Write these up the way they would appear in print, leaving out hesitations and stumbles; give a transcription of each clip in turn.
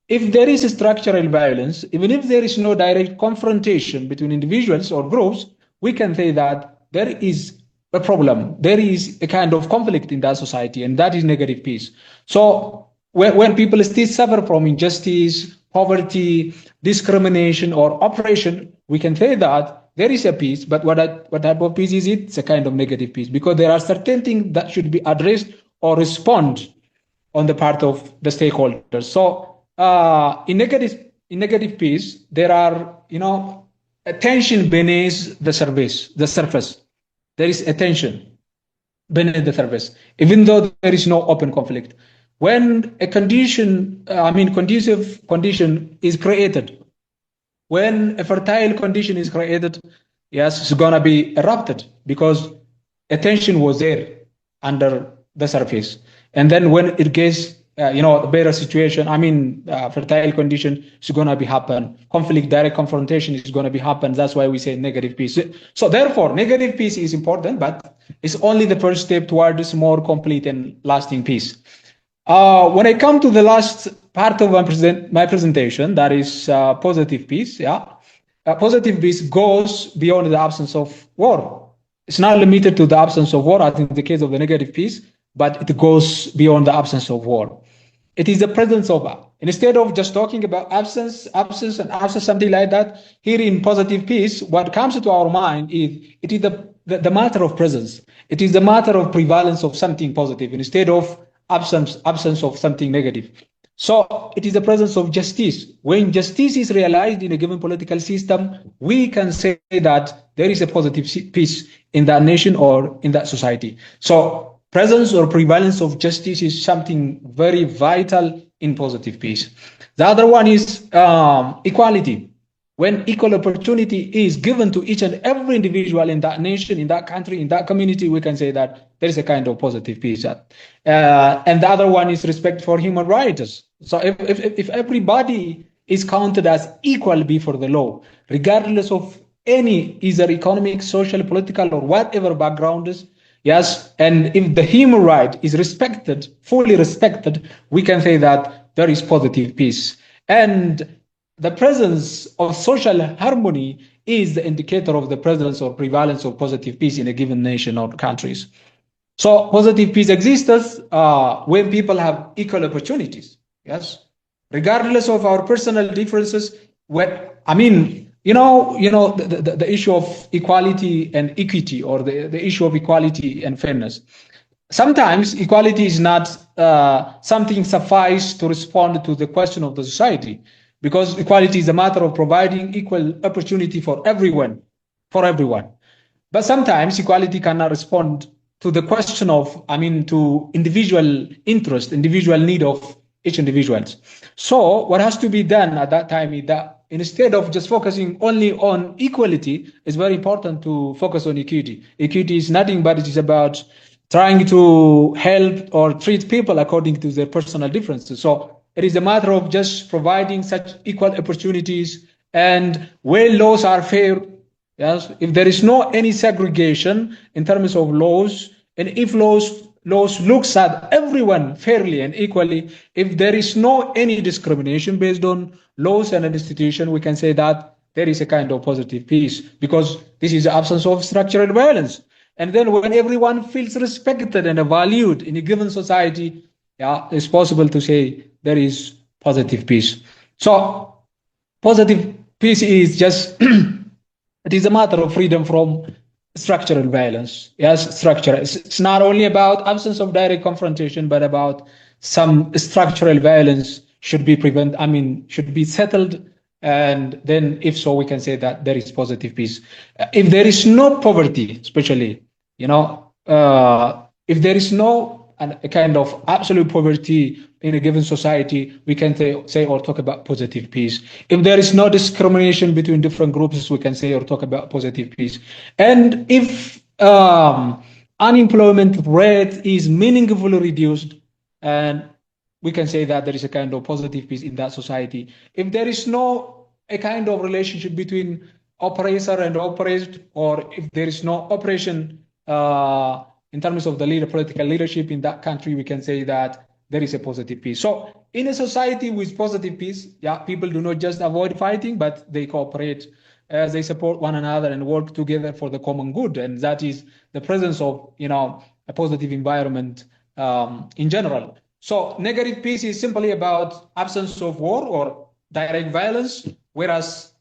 If there is a structural violence, even if there is no direct confrontation between individuals or groups, we can say that there is a problem. There is a kind of conflict in that society, and that is negative peace. So when people still suffer from injustice, poverty, discrimination, or oppression, we can say that there is a peace, but what type of peace is it? It's a kind of negative peace, because there are certain things that should be addressed or respond on the part of the stakeholders. So in negative peace, there are a tension beneath the surface. There is a tension beneath the surface, even though there is no open conflict. When a conducive condition is created, when a fertile condition is created, yes, it's gonna be erupted because attention was there under the surface. And then when it gets, a better situation, fertile condition is gonna be happen. Conflict, direct confrontation is gonna be happen. That's why we say negative peace. So therefore, negative peace is important, but it's only the first step towards more complete and lasting peace. When I come to the last part of my presentation, that is positive peace. Positive peace goes beyond the absence of war. It's not limited to the absence of war, as in the case of the negative peace, but it goes beyond the absence of war. It is the presence of, instead of just talking about absence, something like that, here in positive peace, what comes to our mind is it is the matter of presence. It is the matter of prevalence of something positive instead of absence of something negative. So it is the presence of justice. When justice is realized in a given political system, we can say that there is a positive peace in that nation or in that society. So presence or prevalence of justice is something very vital in positive peace. The other one is equality. When equal opportunity is given to each and every individual in that nation, in that country, in that community, we can say that there is a kind of positive peace. And the other one is respect for human rights. So if everybody is counted as equal before the law, regardless of any either economic, social, political, or whatever background is, yes, and if the human right is respected, fully respected, we can say that there is positive peace. And the presence of social harmony is the indicator of the presence or prevalence of positive peace in a given nation or countries. So positive peace exists when people have equal opportunities. Yes, regardless of our personal differences. The issue of equality and equity, or the issue of equality and fairness. Sometimes equality is not something suffice to respond to the question of the society, because equality is a matter of providing equal opportunity for everyone. But sometimes equality cannot respond to the question of, to individual interest, individual need of each individual. So what has to be done at that time is that instead of just focusing only on equality, it's very important to focus on equity. Equity is nothing but it is about trying to help or treat people according to their personal differences. So it is a matter of just providing such equal opportunities, and where laws are fair, yes, if there is no any segregation in terms of laws, and if laws looks at everyone fairly and equally, if there is no any discrimination based on laws and institution, we can say that there is a kind of positive peace, because this is the absence of structural violence. And then when everyone feels respected and valued in a given society, it's possible to say there is positive peace. So positive peace is just it is a matter of freedom from structural violence. Yes, structure. It's not only about absence of direct confrontation, but about some structural violence should be should be settled. And then if so, we can say that there is positive peace. If there is no poverty, especially, if there is no a kind of absolute poverty in a given society, we can say or talk about positive peace. If there is no discrimination between different groups, we can say or talk about positive peace. And if unemployment rate is meaningfully reduced, and we can say that there is a kind of positive peace in that society. If there is no a kind of relationship between oppressor and oppressed, or if there is no oppression in terms of the political leadership in that country, we can say that there is a positive peace. So in a society with positive peace, yeah, people do not just avoid fighting, but they cooperate, they support one another and work together for the common good. And that is the presence of, a positive environment in general. So negative peace is simply about absence of war or direct violence, whereas,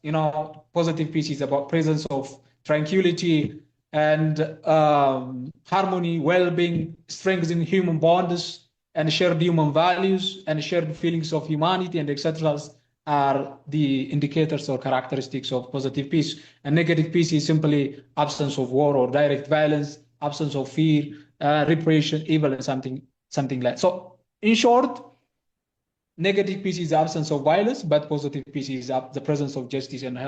positive peace is about presence of tranquility and harmony, well-being, strengthening human bonds and shared human values and shared feelings of humanity and etc. are the indicators or characteristics of positive peace. And negative peace is simply absence of war or direct violence, absence of fear, repression, evil, and something like that. So in short, negative peace is the absence of violence, but positive peace is the presence of justice and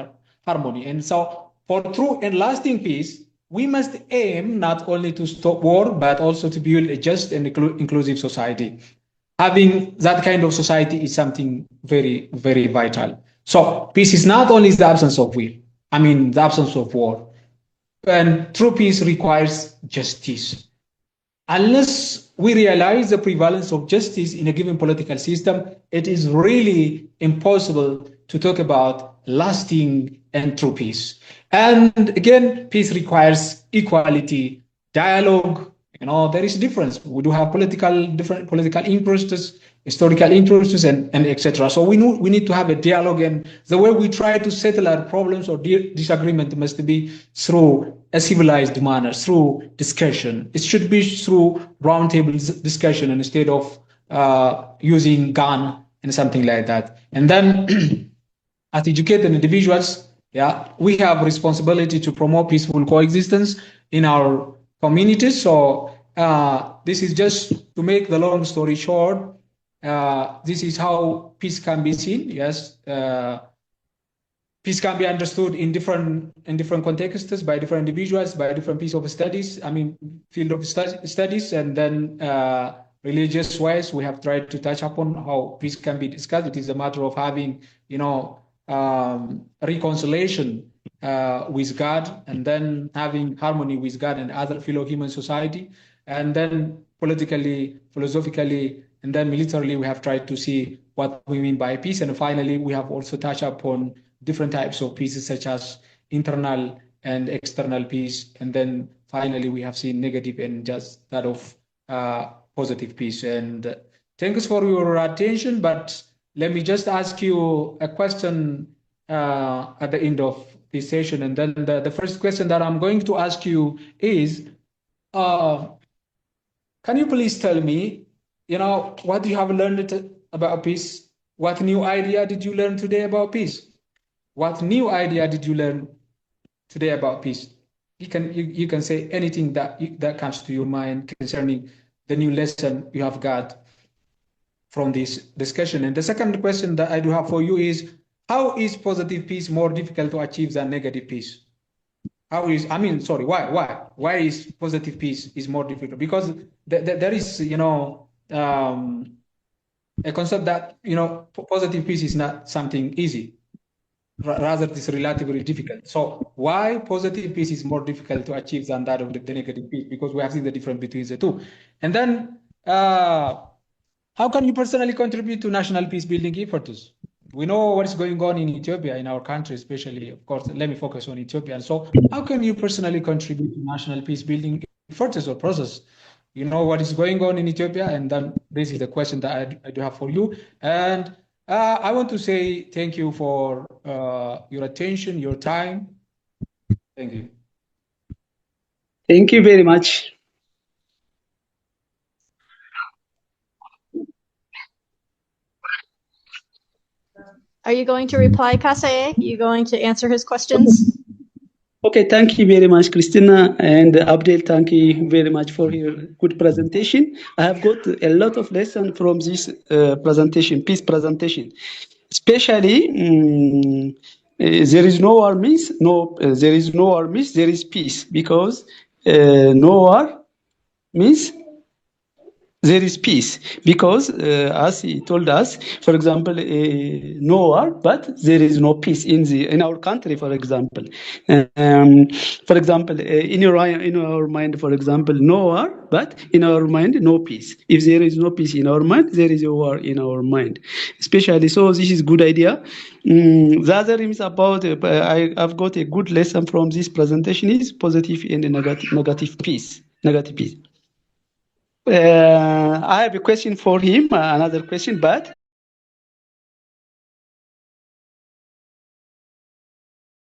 harmony. And so for true and lasting peace, we must aim not only to stop war, but also to build a just and inclusive society. Having that kind of society is something very, very vital. So peace is not only the absence of will, the absence of war. And true peace requires justice. Unless we realize the prevalence of justice in a given political system, it is really impossible to talk about lasting and true peace. And again, peace requires equality, dialogue. There is a difference. We do have different political interests, historical interests, and etc. So we need to have a dialogue, and the way we try to settle our problems or disagreement must be through a civilized manner, through discussion. It should be through roundtable discussion instead of using gun and something like that. And then, as educated individuals, we have responsibility to promote peaceful coexistence in our communities. So this is just to make the long story short. This is how peace can be seen. Yes, peace can be understood in different contexts by different individuals, by different piece of studies. Field of studies, and then religious wise, we have tried to touch upon how peace can be discussed. It is a matter of having, reconciliation with God, and then having harmony with God and other fellow human society, and then politically, philosophically, and then militarily, we have tried to see what we mean by peace. And finally, we have also touched upon different types of peace, such as internal and external peace. And then finally, we have seen negative and just that of positive peace. And thanks for your attention, but let me just ask you a question at the end of this session. And then the first question that I'm going to ask you is, can you please tell me, what you have learned about peace? What new idea did you learn today about peace? What new idea did you learn today about peace? You can say anything that comes to your mind concerning the new lesson you have got from this discussion. And the second question that I do have for you is, how is positive peace more difficult to achieve than negative peace? Why is positive peace is more difficult? Because there is, a concept that, positive peace is not something easy. Rather, it is relatively difficult. So why positive peace is more difficult to achieve than that of the negative peace? Because we have seen the difference between the two. And then, how can you personally contribute to national peace building efforts? We know what is going on in Ethiopia, in our country, especially, of course. Let me focus on Ethiopia. And so how can you personally contribute to national peace building efforts or process? You know what is going on in Ethiopia? And then this is the question that I do have for you. And I want to say thank you for your attention, your time. Thank you. Thank you very much. Are you going to reply, Kasaye? Are you going to answer his questions? Okay, thank you very much, Christina, and Abdel, thank you very much for your good presentation. I have got a lot of lessons from this presentation, peace presentation. Especially, there is no war means there is peace, because no war means there is peace, because as he told us, for example, no war, but there is no peace in our country. For example, in our mind, for example, no war, but in our mind, no peace. If there is no peace in our mind, there is a war in our mind. Especially, so this is good idea. The other is about I've got a good lesson from this presentation is positive and negative peace. Negative peace. I have a question for him, another question, but